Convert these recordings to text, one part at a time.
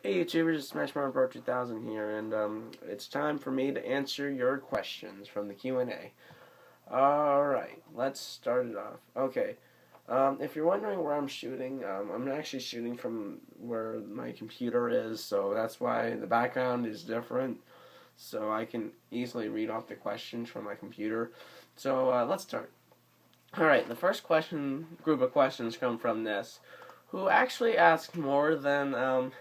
Hey YouTubers, it's Pro 2000 here, and it's time for me to answer your questions from the Q&A. Alright, let's start it off. Okay, if you're wondering where I'm shooting, I'm actually shooting from where my computer is, so that's why the background is different, so I can easily read off the questions from my computer. So let's start. Alright, the first group of questions come from Ness, who actually asked more than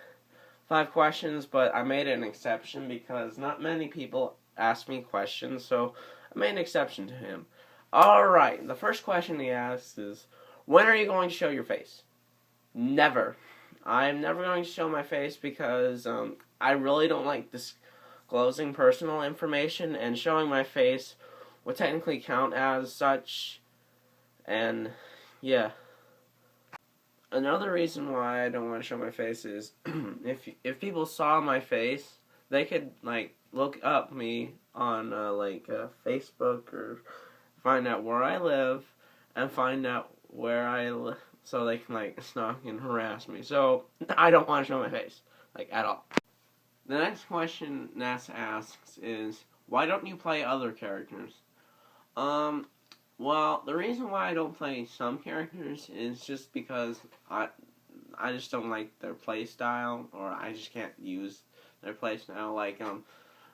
5 questions, but I made an exception because not many people ask me questions, so I made an exception to him. Alright, the first question he asks is, when are you going to show your face? Never. I'm never going to show my face because I really don't like disclosing personal information, and showing my face would technically count as such, and yeah. Another reason why I don't want to show my face is if people saw my face, they could look up me on Facebook, or find out where I live and find out where I live, so they can stalk and harass me. So I don't want to show my face at all. The next question Ness asks is, why don't you play other characters? Well, the reason why I don't play some characters is just because I just don't like their play style, or I just can't use their play style.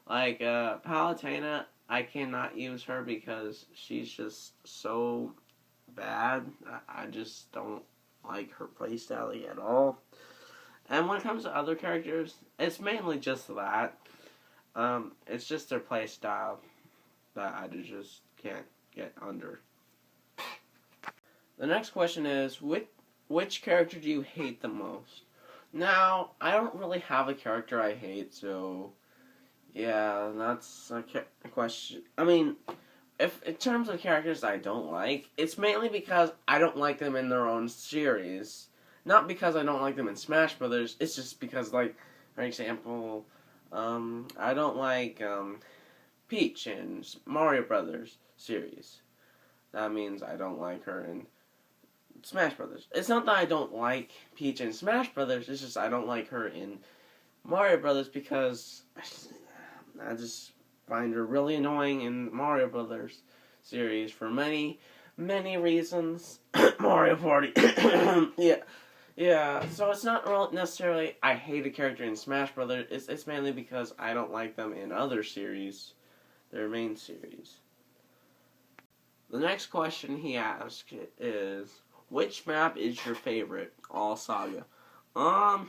Palutena, I cannot use her because she's just so bad. I just don't like her play style at all. And when it comes to other characters, it's mainly just that. It's just their play style that I just can't get under. The next question is, which character do you hate the most? Now, I don't really have a character I hate, so yeah, that's a question. I mean, if in terms of characters I don't like, it's mainly because I don't like them in their own series. Not because I don't like them in Smash Brothers, it's just because, for example, I don't like Peach in Mario Brothers series. That means I don't like her in Smash Brothers. It's not that I don't like Peach in Smash Brothers, it's just I don't like her in Mario Brothers because I just find her really annoying in Mario Brothers series for many, many reasons. Mario Party. Yeah, so it's not really necessarily I hate a character in Smash Brothers, it's mainly because I don't like them in other series, their main series. The next question he asked is, which map is your favorite? All Saga. You're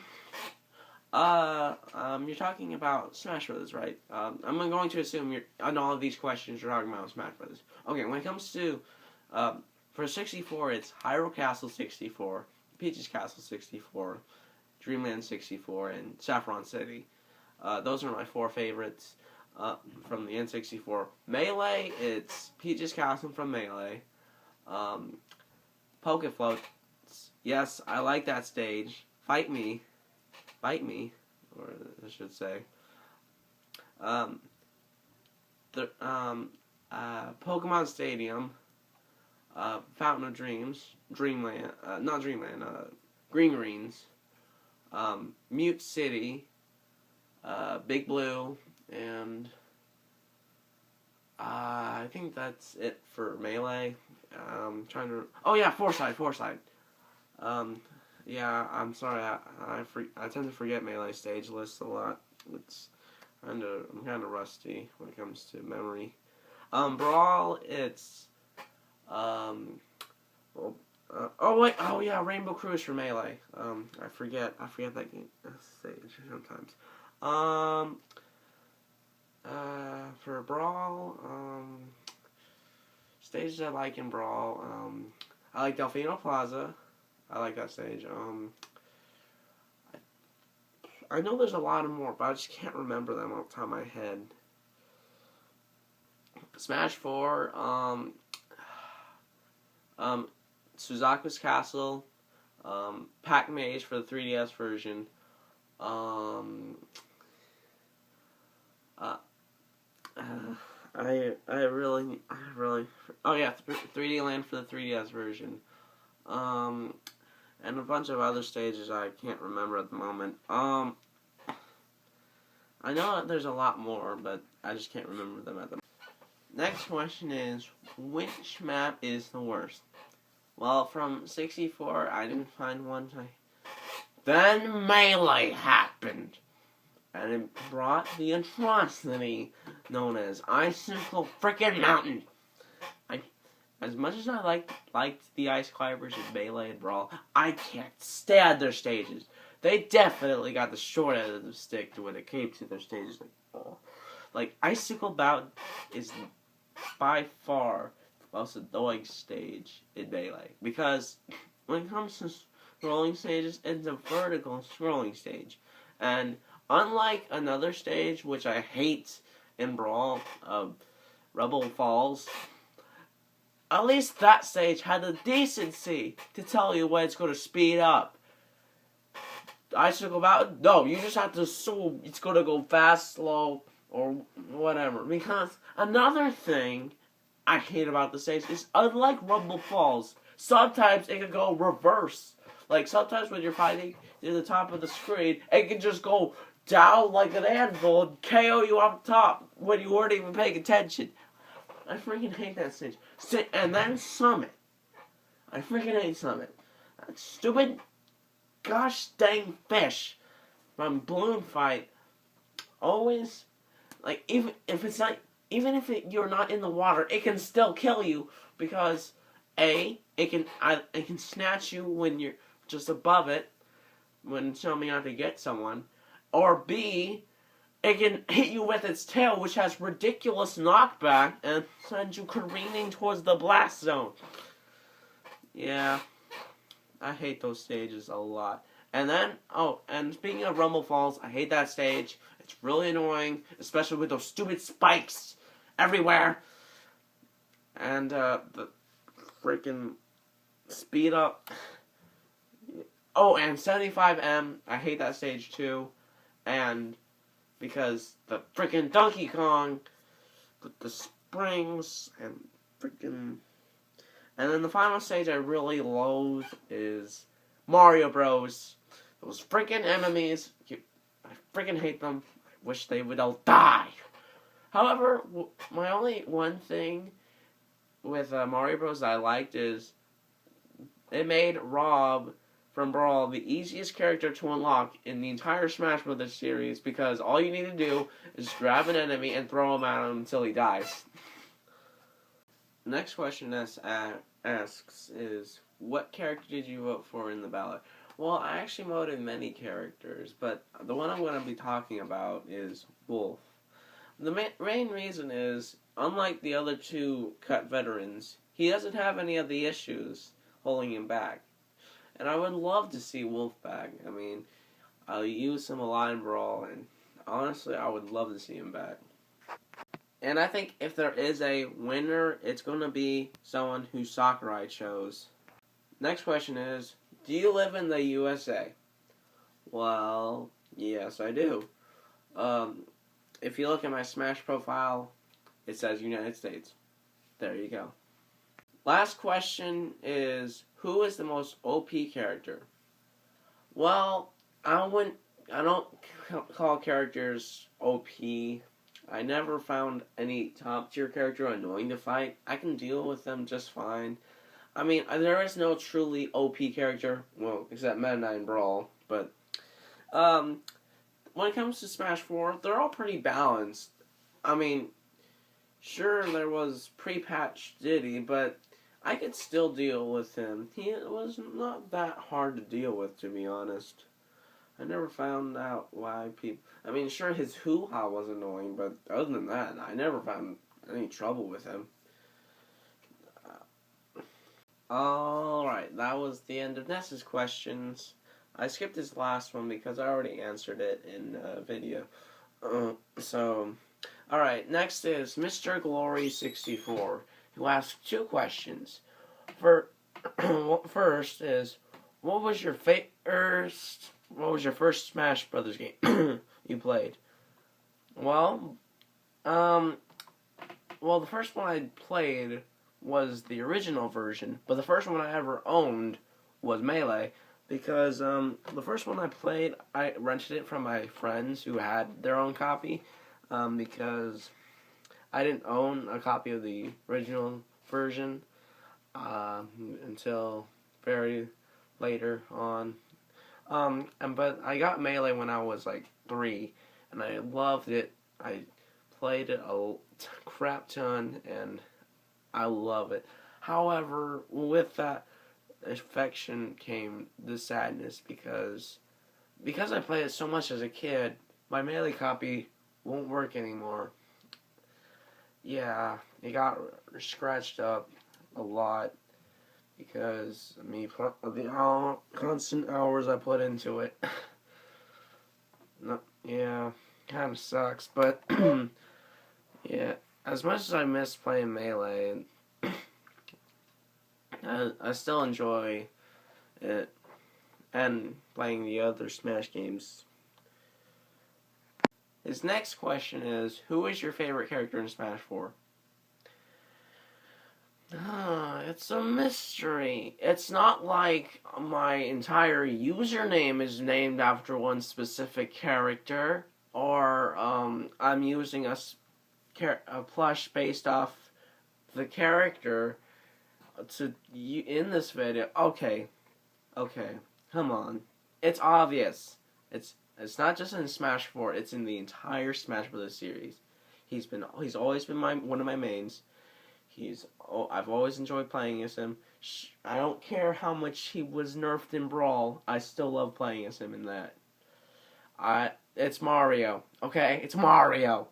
talking about Smash Brothers, right? I'm going to assume on all of these questions you're talking about Smash Brothers. Okay, when it comes to, for 64, it's Hyrule Castle 64, Peach's Castle 64, Dreamland 64, and Saffron City. Those are my 4 favorites from the N64. Melee, it's Peach's Castle from Melee. Pokefloats, yes, I like that stage. Fight Me, Bite Me, or I should say. Pokemon Stadium, Fountain of Dreams, Dreamland, not Dreamland, Green Greens, Mute City, Big Blue, and I think that's it for Melee. Oh yeah, Foresight. Yeah, I'm sorry, I tend to forget Melee stage lists a lot. I'm kind of rusty when it comes to memory. Brawl, it's, oh yeah, Rainbow Cruise for Melee. I forget that game stage sometimes. For Brawl, stages I like in Brawl, I like Delfino Plaza. I like that stage. I know there's a lot of more, but I just can't remember them off the top of my head. Smash 4, Suzaku's Castle, Pac Maze for the 3DS version, I really, oh yeah, 3D Land for the 3DS version, and a bunch of other stages I can't remember at the moment. I know that there's a lot more, but I just can't remember them at the moment. Next question is, which map is the worst? Well, from 64, I didn't find one. Then Melee happened, and it brought the atrocity known as Icicle Frickin' Mountain. As much as I liked the Ice Climbers in Melee and Brawl, I can't stand their stages. They definitely got the short end of the stick when it came to their stages. Like Icicle Mountain is by far the most annoying stage in Melee, because when it comes to scrolling stages, it's a vertical scrolling stage, and unlike another stage which I hate in Brawl, Rebel Falls, at least that stage had the decency to tell you when it's going to speed up. Icicle Mountain, no, you just have to assume it's going to go fast, slow, or whatever. Because another thing I hate about the stage is, unlike Rumble Falls, sometimes it can go reverse. Like, sometimes when you're fighting near the top of the screen, it can just go down like an anvil and KO you up top when you weren't even paying attention. I freaking hate that stage. And then Summit. I freaking hate Summit. That stupid gosh dang fish from Balloon Fight always, like, even if you're not in the water, it can still kill you, because A, it can snatch you when you're just above it when it's showing how to get someone, or B, it can hit you with its tail, which has ridiculous knockback, and send you careening towards the blast zone. Yeah, I hate those stages a lot. And then, and speaking of Rumble Falls, I hate that stage. It's really annoying, especially with those stupid spikes everywhere. And, the freaking speed up. Oh, and 75M, I hate that stage too. And because the freaking Donkey Kong with the springs and freaking... And then the final stage I really loathe is Mario Bros. Those freaking enemies, I freaking hate them. I wish they would all die. However, my only one thing with Mario Bros. That I liked is it made Rob from Brawl the easiest character to unlock in the entire Smash Bros. Series, because all you need to do is grab an enemy and throw him at him until he dies. Next question asks is, what character did you vote for in the ballot? Well, I actually voted many characters, but the one I'm going to be talking about is Wolf. The main reason is, unlike the other two cut veterans, he doesn't have any of the issues holding him back. And I would love to see Wolf back. I mean, I'll use him a lot in Brawl, and honestly, I would love to see him back. And I think if there is a winner, it's going to be someone who Sakurai chose. Next question is, do you live in the USA? Well, yes, I do. If you look at my Smash profile, it says United States. There you go. Last question is, who is the most OP character? Well, I don't call characters OP. I never found any top tier character annoying to fight. I can deal with them just fine. I mean, there is no truly OP character, well, except Meta Knight Brawl, but when it comes to Smash 4, they're all pretty balanced. I mean, sure, there was pre-patch Diddy, but I could still deal with him. He was not that hard to deal with, to be honest. I never found out why people... I mean, sure, his hoo-ha was annoying, but other than that, I never found any trouble with him. Alright, that was the end of Ness's questions. I skipped his last one because I already answered it in a video. Alright, next is Mr. Glory64, who asked 2 questions. First is, what was your first Smash Brothers game you played? Well, the first one I played was the original version, but the first one I ever owned was Melee, because the first one I played, I rented it from my friends who had their own copy, because I didn't own a copy of the original version until very later on. But I got Melee when I was like 3, and I loved it. I played it a crap ton, and I love it. However, with that affection came the sadness because I played it so much as a kid. My Melee copy won't work anymore. Yeah, it got scratched up a lot because of the constant hours I put into it. No, yeah, kind of sucks, but yeah, as much as I miss playing Melee, I still enjoy it and playing the other Smash games. His next question is, who is your favorite character in Smash 4? It's a mystery. It's not like my entire username is named after one specific character, or I'm using a plush based off the character in this video. Okay, come on. It's obvious. It's not just in Smash 4. It's in the entire Smash Bros. Series. He's always been one of my mains. I've always enjoyed playing as him. I don't care how much he was nerfed in Brawl. I still love playing as him in that. It's Mario. Okay, it's Mario.